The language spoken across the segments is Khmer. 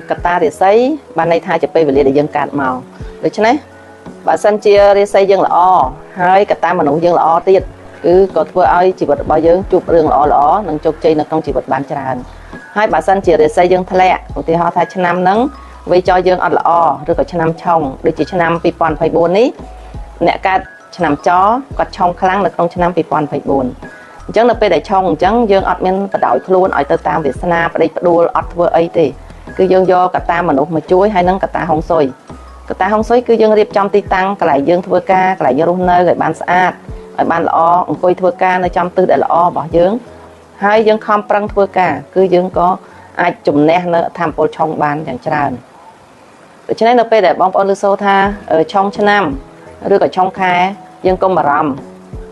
កតារិស័យបានន័យថាជាពេលវេលាដែលយើងកើតមកដូច្នេះបើសិនជារិស័យយើងល្អហើយកតាមនុស្សយើងល្អទៀតគឺក៏ធ្វើឲ្យជីវិតរបស់យើងជួបរឿងល្អនិងជោគជ័យនៅក្នុងជីវិតបានច្រើនហើយបើសិនជារិស័យយើងធ្លាក់ឧទាហរណ៍ថាឆ្នាំហ្នឹងវាចោលយើងអត់ល្អឬក៏ឆ្នាំឆុងដូចជាឆ្នាំ2024នេះអ្នកកើតឆ្នាំចគាត់ឆុងខ្លាំងនៅក្នុងឆ្នាំ2024អញ្ចឹងនៅពេលដែលឆុងអញ្ចឹងយើងអត់មានបដ ாய் ខ្លួនឲ្យទៅតាមវាសនាប្តេជ្ញាផ្ដួលអត់ធ្វើអីទេគឺយើងយកកតាមនុស្សមកជួយហើយនឹងកតាហុងស៊ុយកតាហុងស៊ុយគឺយើងរៀបចំទីតាំងកន្លែងយើងធ្វើការកន្លែងយើងរស់នៅឲ្យបានស្អាតឲ្យបានល្អអង្គុយធ្វើការនៅចំទិសដែលល្អរបស់យើងហើយយើងខំប្រឹងធ្វើការគឺយើងក៏អាចជំនះនៅធម្មពលឆុងបានយ៉ាងច្រើនដូច្នេះនៅពេលដែលបងប្អូនលើសូថាឆុងឆ្នាំឬក៏ឆុងខែយើងកុំបារម្ភ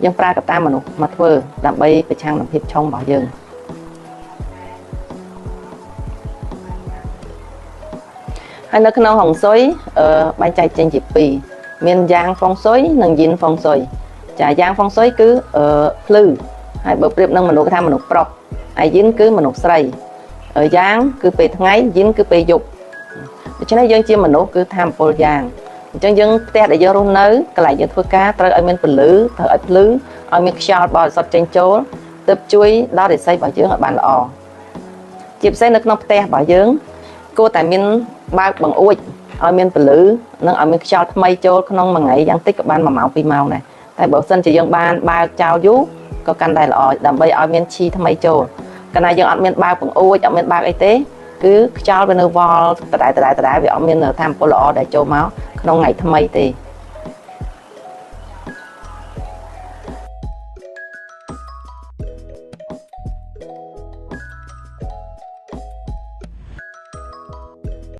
យើងប្រើកតាមនុស្សមកធ្វើដើម្បីប្រឆាំងនឹងភាពឆុងរបស់យើងហើយនៅក្នុងហុងស៊ុយបែងចែកចេញជាពីរមានយ៉ាងហ្វុងស៊ុយនិងយិនហ្វុងស៊ុយចាយ៉ាងហ្វុងស៊ុយគឺភ្លឺហើយបើប្រៀបនឹងមនុស្សថាមនុស្សប្រុសហើយយិនគឺមនុស្សស្រីយ៉ាងគឺពេលថ្ងៃយិនគឺពេលយប់ដូច្នេះយើងជាមនុស្សគឺធម្មពលយ៉ាងអញ្ចឹងយើងផ្ទះដែលយើងរស់នៅកន្លែងយើងធ្វើការត្រូវឲ្យមានពន្លឺត្រូវឲ្យភ្លឺឲ្យមានខ្យល់បរិសុទ្ធចេញចូលទើបជួយដល់រិស័យរបស់យើងឲ្យបានល្អជាពិសេសនៅក្នុងផ្ទះរបស់យើងគួរតែមានបើកបង្អួចឲ្យមានពន្លឺនិងឲ្យមានខ្យល់ថ្មីចូលក្នុងមួយថ្ងៃយ៉ាងតិចក៏បាន1ម៉ោង2ម៉ោងដែរតែបើសិនជាយើងបានបើកចោលយូរក៏កាន់តែល្អដើម្បីឲ្យមានឈីថ្មីចូលកាលណាយើងអត់មានបើកបង្អួចអត់មានបើកអីទេគឺខ្យល់វានៅវល់ដដែលវាអត់មានធម្មពលល្អដែលចូលមកក្នុងថ្ងៃថ្មីទេ